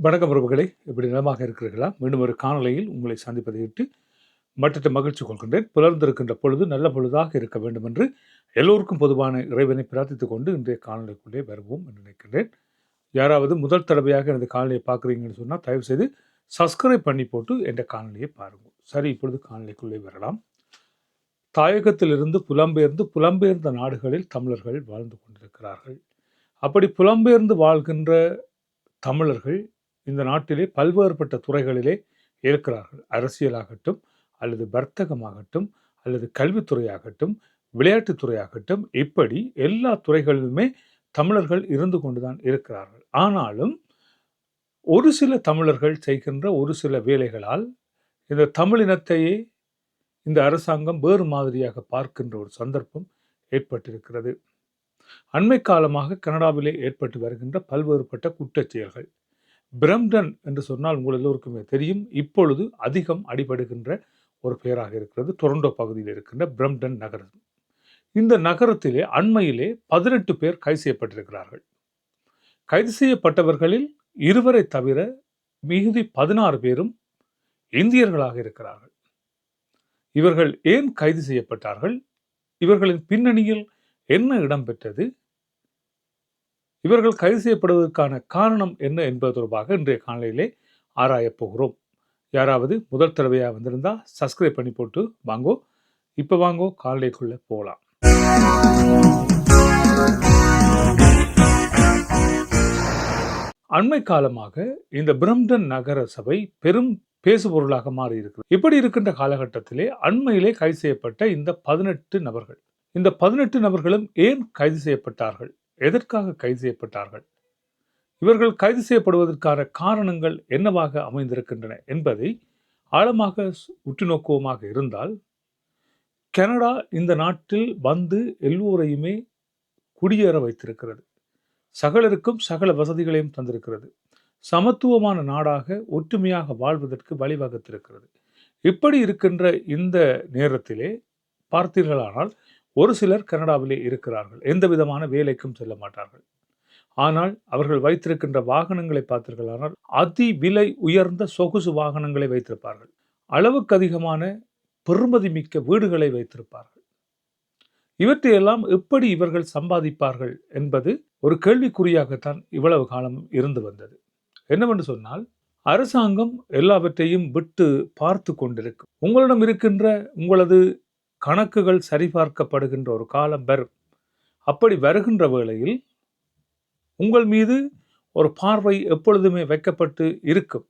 வணக்கம் உறவுகளே, எப்படி நலமாக இருக்கிறீர்களா? மீண்டும் ஒரு காணொளியில் உங்களை சந்திப்பதை இட்டு மற்றற்ற மகிழ்ச்சி கொள்கின்றேன். புலர்ந்திருக்கின்ற பொழுது நல்ல பொழுதாக இருக்க வேண்டும் என்று எல்லோருக்கும் பொதுவான இறைவனை பிரார்த்தித்துக் கொண்டு இன்றைய காணொளிக்குள்ளே வருவோம் என்று நினைக்கின்றேன். யாராவது முதல் தடவையாக எனது காணொலியை பார்க்குறீங்கன்னு சொன்னால் தயவுசெய்து சப்ஸ்கிரைப் பண்ணி போட்டு என்ற காணொலியை பாருங்கள். சரி, இப்பொழுது காணொலிக்குள்ளே வரலாம். தாயகத்திலிருந்து புலம்பெயர்ந்த நாடுகளில் தமிழர்கள் வாழ்ந்து கொண்டிருக்கிறார்கள். அப்படி புலம்பெயர்ந்து வாழ்கின்ற தமிழர்கள் இந்த நாட்டிலே பல்வேறுபட்ட துறைகளிலே இருக்கிறார்கள். அரசியலாகட்டும், அல்லது வர்த்தகமாகட்டும், அல்லது கல்வித்துறையாகட்டும், விளையாட்டுத்துறையாகட்டும், இப்படி எல்லா துறைகளிலுமே தமிழர்கள் இருந்து கொண்டுதான் இருக்கிறார்கள். ஆனாலும் ஒரு சில தமிழர்கள் செய்கின்ற ஒரு சில வேலைகளால் இந்த தமிழினத்தையே இந்த அரசாங்கம் வேறு மாதிரியாக பார்க்கின்ற ஒரு சந்தர்ப்பம் ஏற்பட்டிருக்கிறது. அண்மை காலமாக கனடாவிலே ஏற்பட்டு வருகின்ற பல்வேறுபட்ட குற்றச் செயல்கள். பிரம்டன் என்று சொன்னால் உங்கள் எல்லோருக்குமே தெரியும். இப்பொழுது அதிகம் அடிபடுகின்ற ஒரு பெயராக இருக்கிறது. டொரண்டோ பகுதியில் இருக்கின்ற பிரம்டன் நகரம். இந்த நகரத்திலே அண்மையிலே 18 பேர் கைது செய்யப்பட்டிருக்கிறார்கள். கைது செய்யப்பட்டவர்களில் 2 தவிர மிகுதி 16 பேரும் இந்தியர்களாக இருக்கிறார்கள். இவர்கள் ஏன் கைது செய்யப்பட்டார்கள்? இவர்களின் பின்னணியில் என்ன இடம்பெற்றது? இவர்கள் கைது செய்யப்படுவதற்கான காரணம் என்ன என்பது தொடர்பாக இன்றைய காணொளியிலே ஆராயப் போகிறோம். யாராவது முதல் தடவையாக வந்திருந்தா சப்ஸ்கிரைப் பண்ணி போட்டு வாங்கோ. இப்போ வாங்கோ, காணொளிக்குள்ள போகலாம். அண்மை காலமாக இந்த பிரம்டன் நகர சபை பெரும் பேசுபொருளாக மாறி இருக்கிறது. இப்படி இருக்கின்ற காலகட்டத்திலே அண்மையிலே கைது செய்யப்பட்ட இந்த 18 நபர்கள், இந்த 18 நபர்களும் ஏன் கைது செய்யப்பட்டார்கள்? எதற்காக கைது செய்யப்பட்டார்கள்? இவர்கள் கைது செய்யப்படுவதற்கான காரணங்கள் என்னவாக அமைந்திருக்கின்றன என்பதை ஆழமாக உற்று நோக்குவமாக இருந்தால், கனடா இந்த நாட்டில் வந்து எல்லோரையுமே குடியேற வைத்திருக்கிறது. சகலருக்கும் சகல வசதிகளையும் தந்திருக்கிறது. சமத்துவமான நாடாக ஒற்றுமையாக வாழ்வதற்கு வழிவகுத்திருக்கிறது. இப்படி இருக்கின்ற இந்த நேரத்திலே பார்த்தீர்களானால் ஒரு சிலர் கனடாவிலே இருக்கிறார்கள். எந்த விதமான வேலைக்கும் செல்ல மாட்டார்கள். ஆனால் அவர்கள் வைத்திருக்கின்ற வாகனங்களை பார்த்தீர்களானால் அதி விலை உயர்ந்த சொகுசு வாகனங்களை வைத்திருப்பார்கள். அளவுக்கு அதிகமான பெறுமதி மிக்க வீடுகளை வைத்திருப்பார்கள். இவற்றையெல்லாம் எப்படி இவர்கள் சம்பாதிப்பார்கள் என்பது ஒரு கேள்விக்குறியாகத்தான் இவ்வளவு காலம் இருந்து வந்தது. என்னவென்று சொன்னால், அரசாங்கம் எல்லாவற்றையும் விட்டு பார்த்து கொண்டிருக்கும். உங்களிடம் இருக்கின்ற உங்களது கணக்குகள் சரிபார்க்கப்படுகின்ற ஒரு காலம் வரும். அப்படி வருகின்ற வேளையில் உங்கள் மீது ஒரு பார்வை எப்பொழுதுமே வைக்கப்பட்டு இருக்கும்.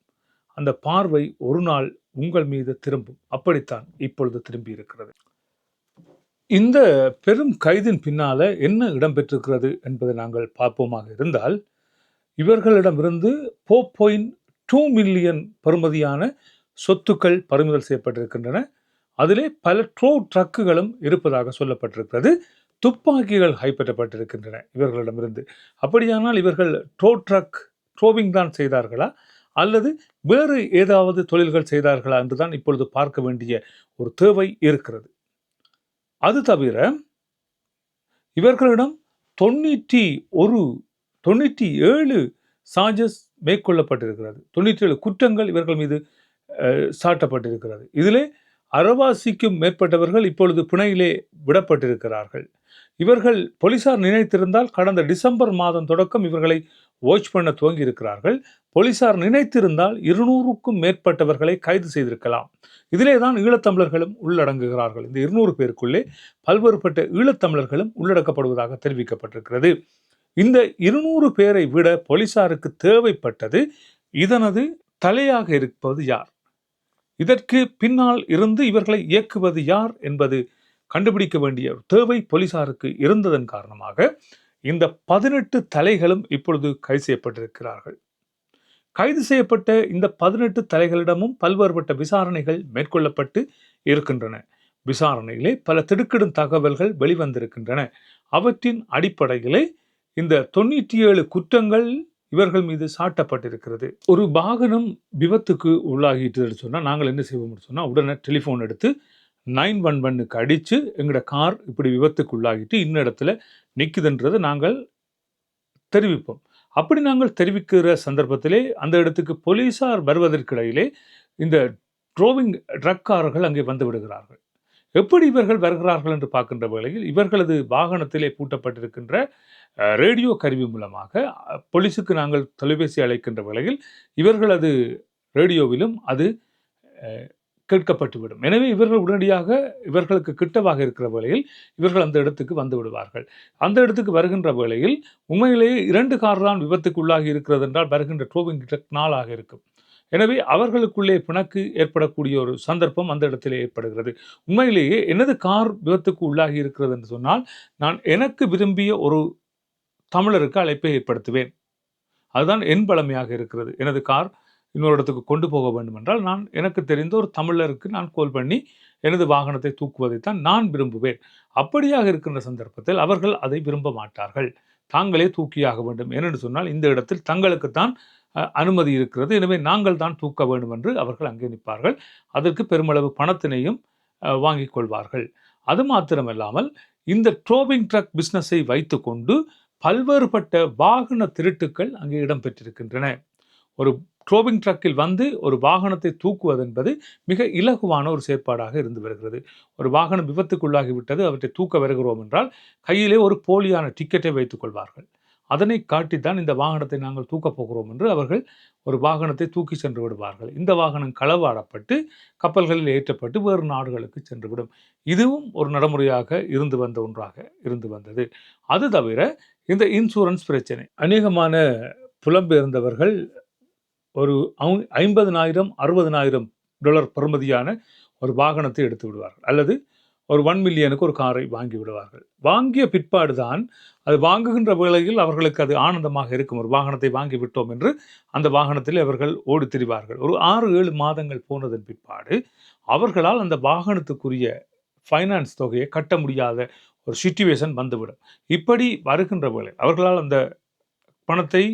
அந்த பார்வை ஒரு நாள் உங்கள் மீது திரும்பும். அப்படித்தான் இப்பொழுது திரும்பி இருக்கிறது. இந்த பெரும் கைதின் பின்னால என்ன இடம்பெற்றிருக்கிறது என்பதை நாங்கள் பார்ப்போமாக இருந்தால், இவர்களிடமிருந்து 4.2 மில்லியன் பெறுமதியான சொத்துக்கள் பறிமுதல் செய்யப்பட்டிருக்கின்றன. அதிலே பல ட்ரக்குகளும் இருப்பதாக சொல்லப்பட்டிருக்கிறது. துப்பாக்கிகள் கைப்பற்றப்பட்டிருக்கின்றன இவர்களிடமிருந்து. அப்படியானால் இவர்கள் ட்ரோவிங் தான் செய்தார்களா, அல்லது வேறு ஏதாவது தொழில்கள் செய்தார்களா என்றுதான் இப்பொழுது பார்க்க வேண்டிய ஒரு தேவை இருக்கிறது. அது தவிர இவர்களிடம் 97 சார்ஜஸ் மேற்கொள்ளப்பட்டிருக்கிறது. 97 குற்றங்கள் இவர்கள் மீது சாட்டப்பட்டிருக்கிறது. இதிலே அரைவாசிக்கும் மேற்பட்டவர்கள் இப்பொழுது பிணையிலே விடப்பட்டிருக்கிறார்கள். இவர்கள் போலீசார் நினைத்திருந்தால் கடந்த டிசம்பர் மாதம் தொடக்கம் இவர்களை வாட்ச் பண்ண துவங்கி இருக்கிறார்கள். போலீசார் நினைத்திருந்தால் 200க்கும் மேற்பட்டவர்களை கைது செய்திருக்கலாம். இதிலே தான் ஈழத்தமிழர்களும் உள்ளடங்குகிறார்கள். இந்த 200 பேருக்குள்ளே பல்வேறுபட்ட ஈழத்தமிழர்களும் உள்ளடக்கப்படுவதாக தெரிவிக்கப்பட்டிருக்கிறது. இந்த 200 பேரை விட போலீசாருக்கு தேவைப்பட்டது இதனது தலையாக இருப்பது யார், இதற்கு பின்னால் இருந்து இவர்களை இயக்குவது யார் என்பது கண்டுபிடிக்க வேண்டிய தேவை போலீசாருக்கு இருந்ததன் காரணமாக இந்த 18 தலைகளும் இப்பொழுது கைது செய்யப்பட்டிருக்கிறார்கள். கைது செய்யப்பட்ட இந்த 18 தலைகளிடமும் பல்வேறுபட்ட விசாரணைகள் மேற்கொள்ளப்பட்டு இருக்கின்றன. விசாரணையிலே பல திடுக்கிடும் தகவல்கள் வெளிவந்திருக்கின்றன. அவற்றின் அடிப்படையிலே இந்த 97 குற்றங்கள் இவர்கள் மீது சாட்டப்பட்டிருக்கிறது. ஒரு வாகனம் விபத்துக்கு உள்ளாகிட்டு சொன்னால் நாங்கள் என்ன செய்வோம்னு சொன்னால், உடனே டெலிஃபோன் எடுத்து 911க்கு அடித்து எங்களோட கார் இப்படி விபத்துக்கு உள்ளாகிட்டு இன்ன இடத்துல நிற்குதுன்றதை நாங்கள் தெரிவிப்போம். அப்படி நாங்கள் தெரிவிக்கிற சந்தர்ப்பத்திலே அந்த இடத்துக்கு போலீசார் வருவதற்கிடையிலே இந்த ட்ரோவிங் ட்ரக்காரர்கள் அங்கே வந்து விடுகிறார்கள். எப்படி இவர்கள் வருகிறார்கள் என்று பார்க்கின்ற வேளையில் இவர்களது வாகனத்திலே பூட்டப்பட்டிருக்கின்ற ரேடியோ கருவி மூலமாக போலீஸுக்கு நாங்கள் தொலைபேசி அழைக்கின்ற வேளையில் இவர்களது ரேடியோவிலும் அது கேட்கப்பட்டுவிடும். எனவே இவர்கள் உடனடியாக இவர்களுக்கு கிட்டவாக இருக்கிற வேளையில் இவர்கள் அந்த இடத்துக்கு வந்து விடுவார்கள். அந்த இடத்துக்கு வருகின்ற வேளையில் உண்மையிலேயே 2 கார் தான் விபத்துக்கு உள்ளாகி இருக்கிறது என்றால் வருகின்ற ட்ரோவிங் ட்ரக் 4 இருக்கும். எனவே அவர்களுக்குள்ளே பிணக்கு ஏற்படக்கூடிய ஒரு சந்தர்ப்பம் அந்த இடத்திலே ஏற்படுகிறது. உண்மையிலேயே எனது கார் விபத்துக்கு உள்ளாகி இருக்கிறது என்று சொன்னால் நான் எனக்கு விரும்பிய ஒரு தமிழருக்கு அழைப்பை ஏற்படுத்துவேன். அதுதான் என் பழமையாக இருக்கிறது. எனது கார் இன்னொரு இடத்துக்கு கொண்டு போக வேண்டும் என்றால் நான் எனக்கு தெரிந்த ஒரு தமிழருக்கு நான் கால் பண்ணி எனது வாகனத்தை தூக்குவதைத்தான் நான் விரும்புவேன். அப்படியாக இருக்கின்ற சந்தர்ப்பத்தில் அவர்கள் அதை விரும்ப மாட்டார்கள். தாங்களே தூக்கியாக வேண்டும். ஏனென்று சொன்னால் இந்த இடத்தில் தங்களுக்குத்தான் அனுமதி இருக்கிறது. எனவே நாங்கள் தான் தூக்க வேண்டும் என்று அவர்கள் அங்கே நிற்பார்கள். அதற்கு பெருமளவு பணத்தினையும் வாங்கிக் கொள்வார்கள். அது மாத்திரமல்லாமல் இந்த ட்ரோவிங் ட்ரக் பிஸ்னஸை வைத்துக்கொண்டு பல்வேறுபட்ட வாகன திருட்டுக்கள் அங்கே இடம்பெற்றிருக்கின்றன. ஒரு ட்ரோவிங் ட்ரக்கில் வந்து ஒரு வாகனத்தை தூக்குவது என்பது மிக இலகுவான ஒரு செயற்பாடாக இருந்து வருகிறது. ஒரு வாகனம் விபத்துக்குள்ளாகிவிட்டது, அவற்றை தூக்க வருகிறோம் என்றால் கையிலே ஒரு போலியான டிக்கெட்டை வைத்துக் கொள்வார்கள். அதனை காட்டித்தான் இந்த வாகனத்தை நாங்கள் தூக்கப் போகிறோம் என்று அவர்கள் ஒரு வாகனத்தை தூக்கி சென்று விடுவார்கள். இந்த வாகனம் களவாடப்பட்டு கப்பல்களில் ஏற்றப்பட்டு வேறு நாடுகளுக்கு சென்றுவிடும். இதுவும் ஒரு நடைமுறையாக இருந்து வந்த ஒன்றாக இருந்து வந்தது. அது தவிர இந்த இன்சூரன்ஸ் பிரச்சனை, அநேகமான புலம்பெயர்ந்தவர்கள் ஒரு 50,000 $60,000 பெறுமதியான ஒரு வாகனத்தை எடுத்து விடுவார்கள், அல்லது ஒரு 1 மில்லியனுக்கு ஒரு காரை வாங்கி விடுவார்கள். வாங்கிய பிற்பாடு தான் அது வாங்குகின்ற வேளையில் அவர்களுக்கு அது ஆனந்தமாக இருக்கும். ஒரு வாகனத்தை வாங்கி விட்டோம் என்று அந்த வாகனத்தில் அவர்கள் ஓடி திரிவார்கள். ஒரு 6-7 மாதங்கள் போனதன் பிற்பாடு அவர்களால் அந்த வாகனத்துக்குரிய ஃபைனான்ஸ் தொகையை கட்ட முடியாத ஒரு சிச்சுவேஷன் வந்துவிடும். இப்படி வருகின்ற வேளை அவர்களால் அந்த பணத்தை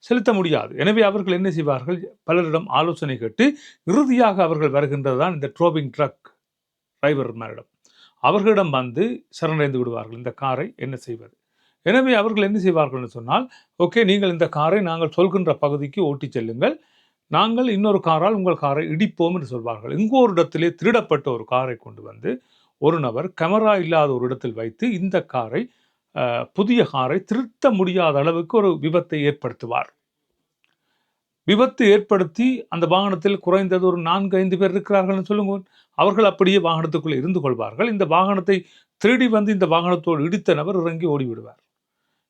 செலுத்த முடியாது. எனவே அவர்கள் என்ன செய்வார்கள்? பலரிடம் ஆலோசனை கேட்டு இறுதியாக அவர்கள் வருகின்றதுதான் இந்த ட்ரோவிங் ட்ரக் டிரைவர்மாரிடம். அவர்களிடம் வந்து சரணடைந்து விடுவார்கள். இந்த காரை என்ன செய்வது? எனவே அவர்கள் என்ன செய்வார்கள் என்று சொன்னால், ஓகே, நீங்கள் இந்த காரை நாங்கள் சொல்கின்ற பகுதிக்கு ஓட்டிச் செல்லுங்கள், நாங்கள் இன்னொரு காரால் உங்கள் காரை இடிப்போம் என்று சொல்வார்கள். இங்கோ ஒரு இடத்திலே திருடப்பட்ட ஒரு காரை கொண்டு வந்து ஒரு நபர் கேமரா இல்லாத ஒரு இடத்தில் வைத்து இந்த காரை புதிய காரை திருத்த முடியாத அளவுக்கு ஒரு விபத்தை ஏற்படுத்துவார். விபத்து ஏற்படுத்தி அந்த வாகனத்தில் குறைந்தது ஒரு 4-5 பேர் இருக்கிறார்கள் சொல்லுங்க. அவர்கள் அப்படியே வாகனத்துக்குள்ளே இருந்து கொள்வார்கள். இந்த வாகனத்தை திருடி வந்து இந்த வாகனத்தோடு இடித்த நபர் இறங்கி ஓடிவிடுவார்.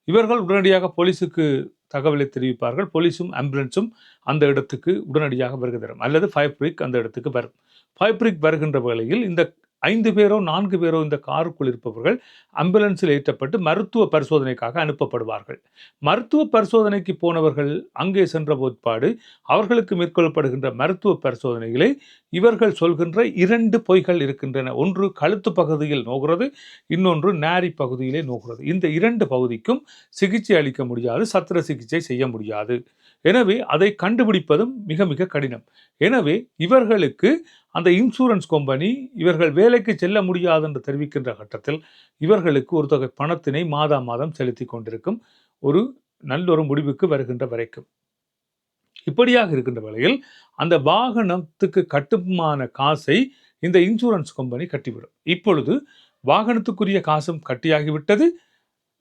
இவர்கள் உடனடியாக போலீஸுக்கு தகவலை தெரிவிப்பார்கள். போலீஸும் ஆம்புலன்ஸும் அந்த இடத்துக்கு உடனடியாக வருகிறது, அல்லது ஃபயர் பிரிக் அந்த இடத்துக்கு வரும். ஃபயர் பிரிக் வருகின்ற வேளையில் இந்த 5 பேரோ 4 பேரோ இந்த காருக்குள் இருப்பவர்கள் ஆம்புலன்ஸில் ஏற்றப்பட்டு மருத்துவ பரிசோதனைக்காக அனுப்பப்படுவார்கள். மருத்துவ பரிசோதனைக்கு போனவர்கள் அங்கே சென்ற போட்பாடு அவர்களுக்கு மேற்கொள்ளப்படுகின்ற மருத்துவ பரிசோதனைகளை இவர்கள் சொல்கின்ற 2 பொய்கள் இருக்கின்றன. ஒன்று கழுத்து பகுதியில் நோகிறது, இன்னொன்று நாரி பகுதியிலே நோகிறது. இந்த 2 பகுதிக்கும் சிகிச்சை அளிக்க முடியாது, சத்திர சிகிச்சை செய்ய முடியாது. எனவே அதை கண்டுபிடிப்பதும் மிக மிக கடினம். எனவே இவர்களுக்கு அந்த இன்சூரன்ஸ் கம்பெனி இவர்கள் வேலைக்கு செல்ல முடியாது என்று தெரிவிக்கின்ற கட்டத்தில் இவர்களுக்கு ஒரு தொகை பணத்தினை மாதா மாதம் செலுத்தி கொண்டிருக்கும், ஒரு நல்ல ஒரு முடிவுக்கு வருகின்ற வரைக்கும். இப்படியாக இருக்கின்ற வேளையில் அந்த வாகனத்துக்கு கட்டுமான காசை இந்த இன்சூரன்ஸ் கம்பெனி கட்டிவிடும். இப்பொழுது வாகனத்துக்குரிய காசும் கட்டியாகிவிட்டது,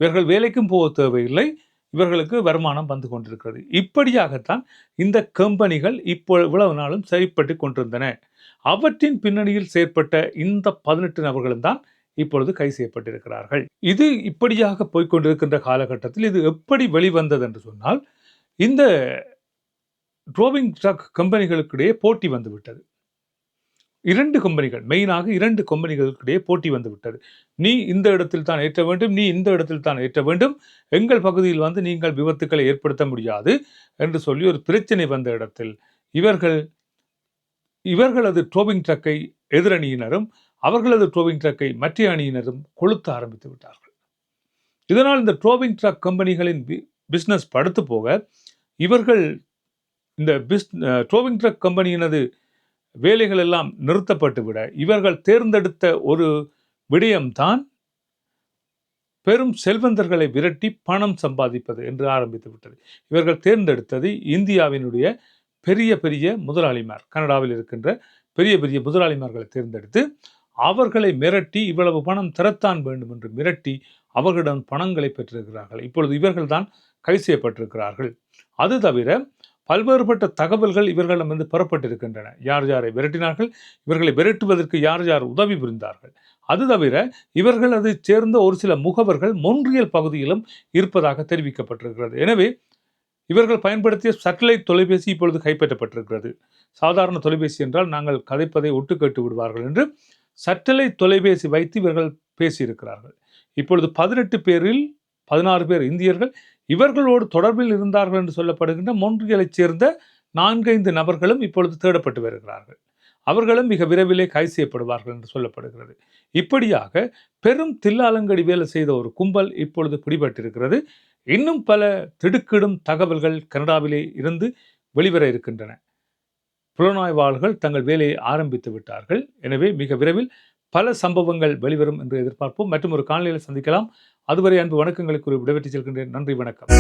இவர்கள் வேலைக்கும் போக தேவையில்லை, இவர்களுக்கு வருமானம் வந்து கொண்டிருக்கிறது. இப்படியாகத்தான் இந்த கம்பெனிகள் இப்போ இவ்வளவு நாளும் செயல்பட்டு கொண்டிருந்தன. அவற்றின் பின்னணியில் செயற்பட்ட இந்த 18 நபர்களும் தான் இப்பொழுது கைது செய்யப்பட்டிருக்கிறார்கள். இது இப்படியாக போய்கொண்டிருக்கின்ற காலகட்டத்தில் இது எப்படி வெளிவந்தது என்று சொன்னால், இந்த ட்ரோவிங் ட்ரக் கம்பெனிகளுக்கிடையே போட்டி வந்துவிட்டது. 2 கம்பெனிகள், மெயினாக 2 கம்பெனிகளுக்கிடையே போட்டி வந்துவிட்டது. நீ இந்த இடத்தில் தான் ஏற்ற வேண்டும், நீ இந்த இடத்தில் தான் ஏற்ற வேண்டும், எங்கள் பகுதியில் வந்து நீங்கள் விபத்துக்களை ஏற்படுத்த முடியாது என்று சொல்லி ஒரு பிரச்சனை வந்த இடத்தில் இவர்களது ட்ரோவிங் ட்ரக்கை எதிரணியினரும் அவர்களது ட்ரோவிங் ட்ரக்கை மற்ற அணியினரும் கொளுத்த ஆரம்பித்து விட்டார்கள். இதனால் இந்த ட்ரோவிங் ட்ரக் கம்பெனிகளின் பிஸ்னஸ் படுத்து போக இவர்கள் இந்த ட்ரோவிங் ட்ரக் கம்பெனியினது வேலைகள் எல்லாம் நிறுத்தப்பட்டு விட இவர்கள் தேர்ந்தெடுத்த ஒரு விடயம்தான் பெரும் செல்வந்தர்களை விரட்டி பணம் சம்பாதிப்பது என்று ஆரம்பித்து விட்டது. இவர்கள் தேர்ந்தெடுத்தது இந்தியாவினுடைய பெரிய பெரிய முதலாளிமார், கனடாவில் இருக்கின்ற பெரிய பெரிய முதலாளிமார்களை தேர்ந்தெடுத்து அவர்களை மிரட்டி இவ்வளவு பணம் தரத்தான் வேண்டும் என்று மிரட்டி அவர்களிடம் பணங்களை பெற்றிருக்கிறார்கள். இப்பொழுது இவர்கள் தான் கைது செய்யப்பட்டிருக்கிறார்கள். அது தவிர பல்வேறுபட்ட தகவல்கள் இவர்களிடமிருந்து பெறப்பட்டிருக்கின்றன. யார் யாரை விரட்டினார்கள், இவர்களை விரட்டுவதற்கு யார் யார் உதவி புரிந்தார்கள். அது தவிர இவர்கள் அதை சேர்ந்த ஒரு சில முகவர்கள் மொன்றியல் பகுதியிலும் இருப்பதாக தெரிவிக்கப்பட்டிருக்கிறது. எனவே இவர்கள் பயன்படுத்திய சேட்டலைட் தொலைபேசி இப்பொழுது கைப்பற்றப்பட்டிருக்கிறது. சாதாரண தொலைபேசி என்றால் நாங்கள் கதைப்பதை ஒட்டு கேட்டு விடுவார்கள் என்று சேட்டலைட் தொலைபேசி வைத்து இவர்கள் பேசியிருக்கிறார்கள். இப்பொழுது 18 பேரில் 16 பேர் இந்தியர்கள், இவர்களோடு தொடர்பில் இருந்தார்கள் என்று சொல்லப்படுகின்ற மொன்றியலைச் சேர்ந்த 4-5 நபர்களும் இப்பொழுது தேடப்பட்டு வருகிறார்கள். அவர்களும் மிக விரைவிலே கைது செய்யப்படுவார்கள் என்று சொல்லப்படுகிறது. இப்படியாக பெரும் தில்லாலங்கடி வேலை செய்த ஒரு கும்பல் இப்பொழுது பிடிபட்டிருக்கிறது. இன்னும் பல திடுக்கிடும் தகவல்கள் கனடாவிலே இருந்து வெளிவர இருக்கின்றன. புலனாய்வாளர்கள் தங்கள் வேலையை ஆரம்பித்து விட்டார்கள். எனவே மிக விரைவில் பல சம்பவங்கள் வெளிவரும் என்று எதிர்பார்ப்போம். மற்றும் ஒரு காணொளியில் சந்திக்கலாம். அதுவரை அன்பு வணக்கங்களை கூறி விடைபெற்று செல்கின்றேன். நன்றி, வணக்கம்.